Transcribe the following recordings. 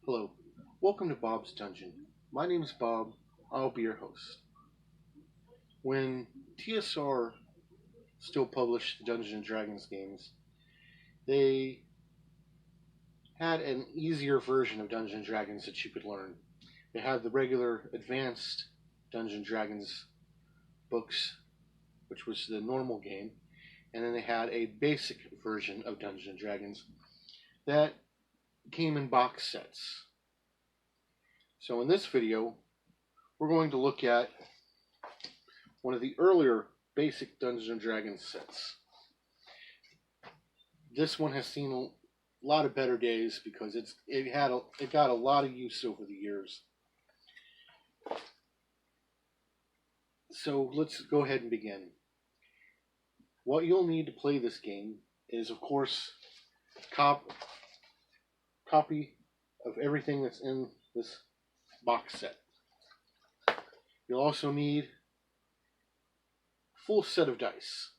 Hello, welcome to Bob's Dungeon. My name is Bob. I'll be your host. When TSR still published the Dungeons and Dragons games, they had an easier version of Dungeons and Dragons that you could learn. They had the regular advanced Dungeons and Dragons books, which was the normal game, and then they had a basic version of Dungeons and Dragons that came in box sets. So in this video, we're going to look at one of the earlier basic Dungeons and Dragons sets. This one has seen a lot of better days because it got a lot of use over the years. So let's go ahead and begin. What you'll need to play this game is, of course, copy of everything that's in this box set. You'll also need a full set of dice,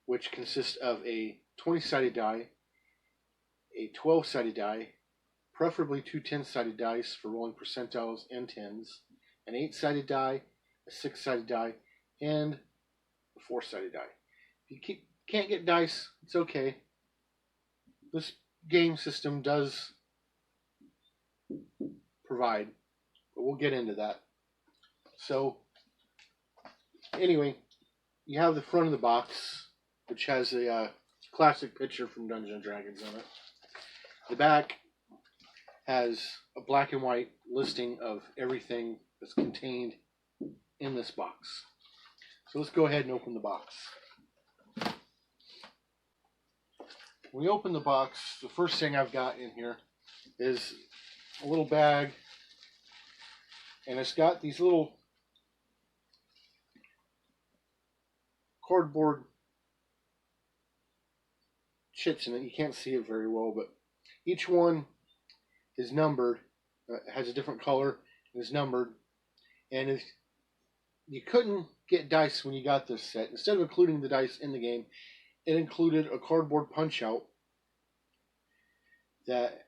which consists of a 20-sided die, a 12-sided die, preferably two 10-sided dice for rolling percentiles and tens, an 8-sided die, a 6-sided die, and a 4-sided die. If you can't get dice, it's okay. This game system does provide, but we'll get into that. So, anyway, you have the front of the box, which has a classic picture from Dungeons and Dragons on it. The back has a black and white listing of everything that's contained in this box. So let's go ahead and open the box. When we open the box, the first thing I've got in here is a little bag, and it's got these little cardboard chits in it. You can't see it very well, but each one is numbered, has a different color, and is numbered. And if you couldn't get dice when you got this set, instead of including the dice in the game, it included a cardboard punch out that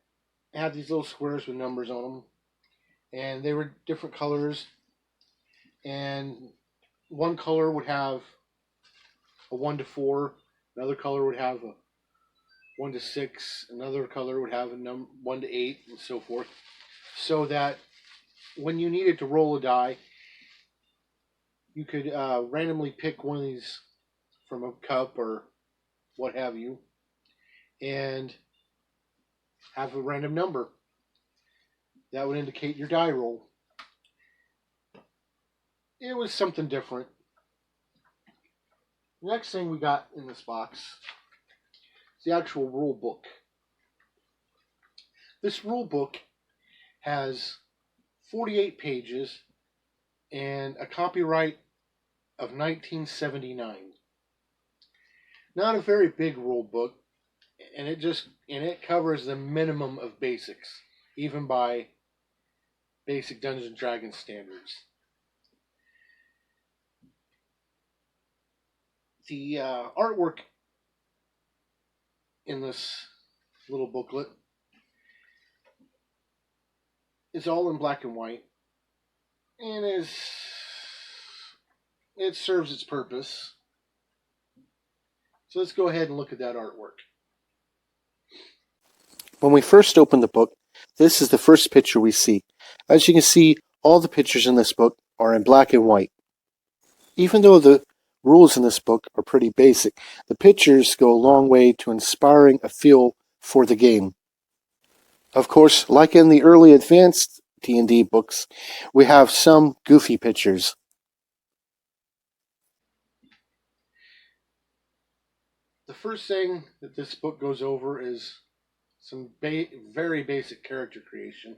had these little squares with numbers on them, and they were different colors. And one color would have a 1 to 4, another color would have a 1 to 6, another color would have a 1 to 8, and so forth, so that when you needed to roll a die, you could randomly pick one of these from a cup or what have you, and have a random number that would indicate your die roll. It was something different. The next thing we got in this box is the actual rule book. This rule book has 48 pages and a copyright of 1979. Not a very big rule book, and it covers the minimum of basics, even by basic Dungeons and Dragons standards. The artwork in this little booklet is all in black and white, and it serves its purpose. So let's go ahead and look at that artwork. When we first open the book, this is the first picture we see. As you can see, all the pictures in this book are in black and white. Even though the rules in this book are pretty basic, the pictures go a long way to inspiring a feel for the game. Of course, like in the early advanced D&D books, we have some goofy pictures. The first thing that this book goes over is some very basic character creation.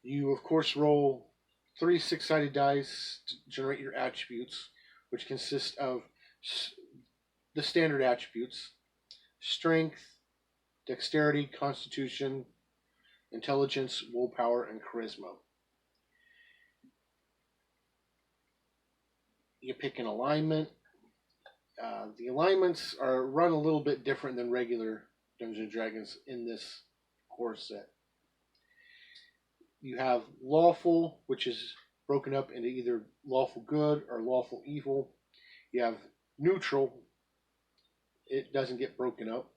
You, of course, roll 3 6-sided dice to generate your attributes, which consist of the standard attributes: strength, dexterity, constitution, intelligence, willpower, and charisma. You pick an alignment. The alignments are run a little bit different than regular Dungeons and Dragons in this core set. You have lawful, which is broken up into either lawful good or lawful evil. You have neutral, it doesn't get broken up.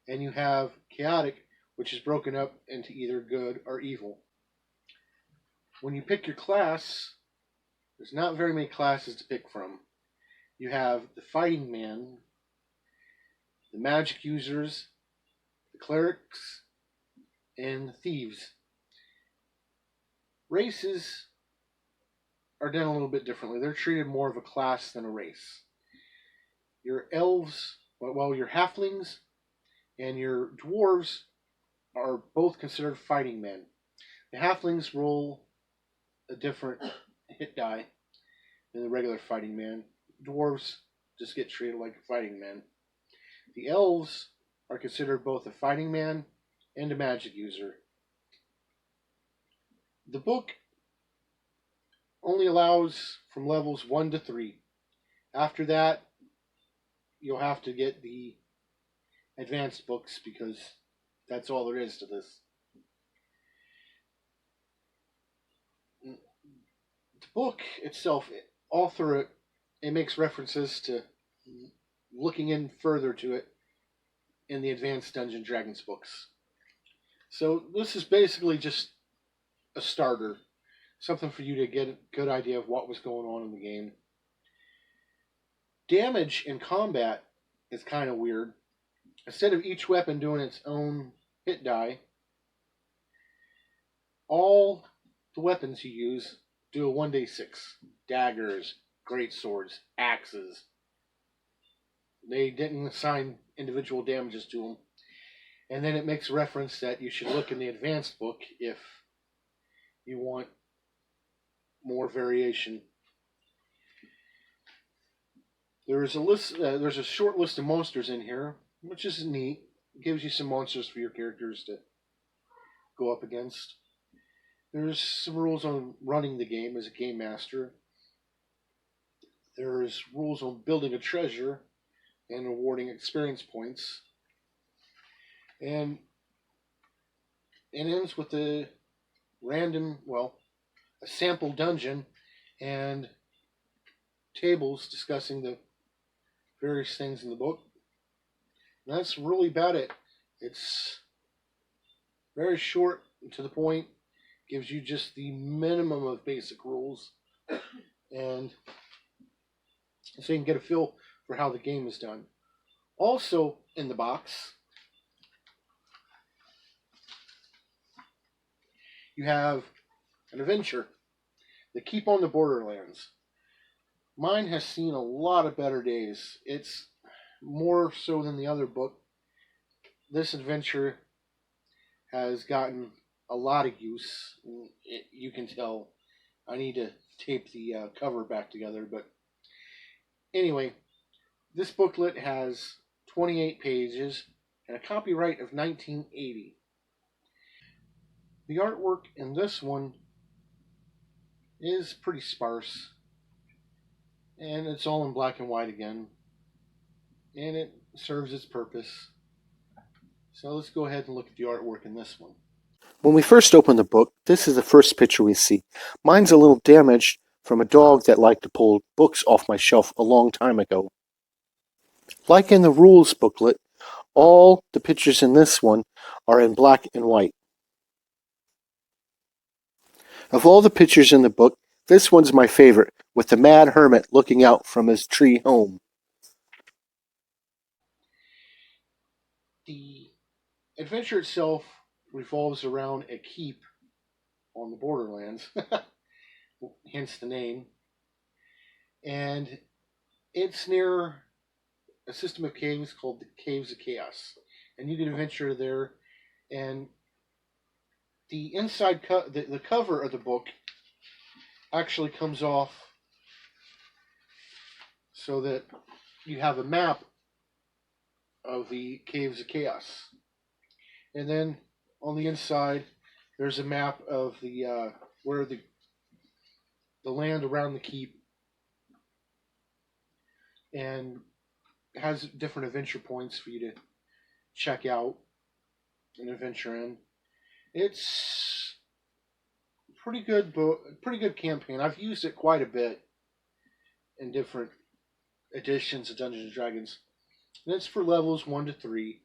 And you have chaotic, which is broken up into either good or evil. When you pick your class, there's not very many classes to pick from. You have the fighting man, the magic users, the clerics, and the thieves. Races are done a little bit differently. They're treated more of a class than a race. Your elves, well, your halflings and your dwarves are both considered fighting men. The halflings roll a different hit die than the regular fighting man. Dwarves just get treated like a fighting man. The elves are considered both a fighting man and a magic user. The book only allows from levels 1 to 3. After that, you'll have to get the advanced books because that's all there is to this. The book itself, all through it, it makes references to looking in further to it in the advanced Dungeons and Dragons books. So this is basically just a starter, something for you to get a good idea of what was going on in the game. Damage in combat is kind of weird. Instead of each weapon doing its own hit die, all the weapons you use do a 1d6. Daggers, great swords, axes. They didn't assign individual damages to them. And then it makes reference that you should look in the advanced book if you want more variation. There's a short list of monsters in here, which is neat. It gives you some monsters for your characters to go up against. There's some rules on running the game as a game master. There's rules on building a treasure and awarding experience points. And it ends with a sample dungeon and tables discussing the various things in the book. And that's really about it. It's very short and to the point, gives you just the minimum of basic rules, and so you can get a feel for how the game is done. Also in the box, you have an adventure, The Keep on the Borderlands. Mine has seen a lot of better days. It's more so than the other book. This adventure has gotten a lot of use. You can tell. I need to tape the cover back together, but anyway, this booklet has 28 pages and a copyright of 1980. The artwork in this one is pretty sparse, and it's all in black and white again, and it serves its purpose. So let's go ahead and look at the artwork in this one. When we first open the book, this is the first picture we see. Mine's a little damaged from a dog that liked to pull books off my shelf a long time ago. Like in the rules booklet, all the pictures in this one are in black and white. Of all the pictures in the book, this one's my favorite, with the mad hermit looking out from his tree home. The adventure itself revolves around a keep on the Borderlands, hence the name, and it's near a system of caves called the Caves of Chaos, and you can adventure there. And the inside the cover of the book actually comes off so that you have a map of the Caves of Chaos, and then on the inside there's a map of the where the land around the keep, and it has different adventure points for you to check out. and adventure in. It's pretty good book, pretty good campaign. I've used it quite a bit in different editions of Dungeons and Dragons. And it's for levels 1 to 3.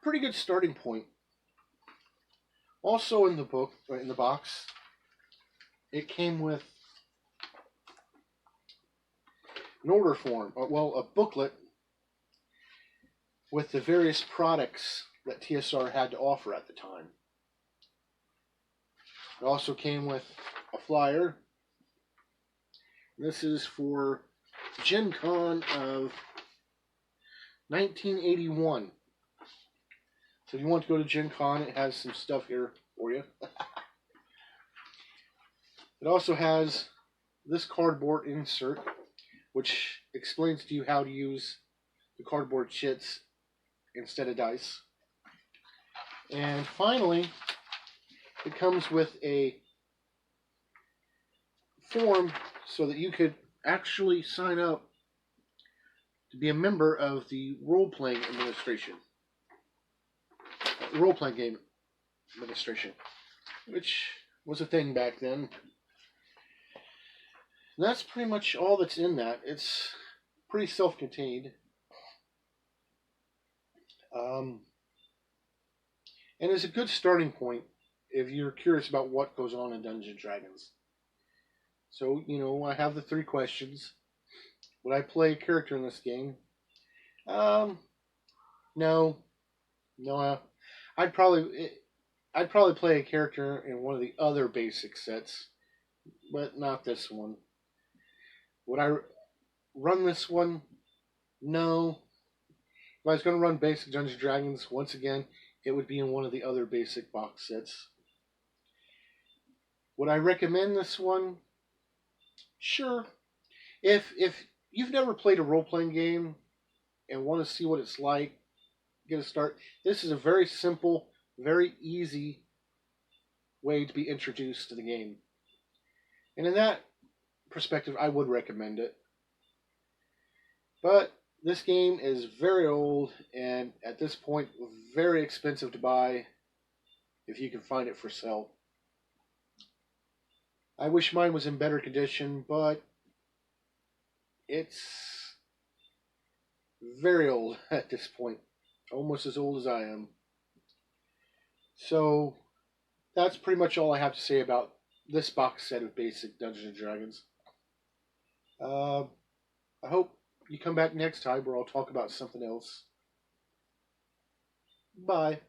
Pretty good starting point. Also in the book, in the box, it came with an order form, well, a booklet with the various products that TSR had to offer at the time. It also came with a flyer. This is for Gen Con of 1981. So if you want to go to Gen Con, it has some stuff here for you. It also has this cardboard insert, which explains to you how to use the cardboard chits instead of dice. And finally, it comes with a form so that you could actually sign up to be a member of the role-playing administration. Role-playing game administration, which was a thing back then. And that's pretty much all that's in that. It's pretty self-contained. And is a good starting point if you're curious about what goes on in Dungeons and Dragons. So, I have the 3 questions. Would I play a character in this game? No. I'd probably play a character in one of the other basic sets, but not this one. Would I run this one? No. If I was going to run basic Dungeons and Dragons, once again, it would be in one of the other basic box sets. Would I recommend this one? Sure. If you've never played a role-playing game and want to see what it's like, get a start. This is a very simple, very easy way to be introduced to the game. And in that perspective, I would recommend it. But this game is very old and at this point very expensive to buy if you can find it for sale. I wish mine was in better condition, but it's very old at this point. Almost as old as I am. So that's pretty much all I have to say about this box set of basic Dungeons and Dragons. I hope you come back next time where I'll talk about something else. Bye.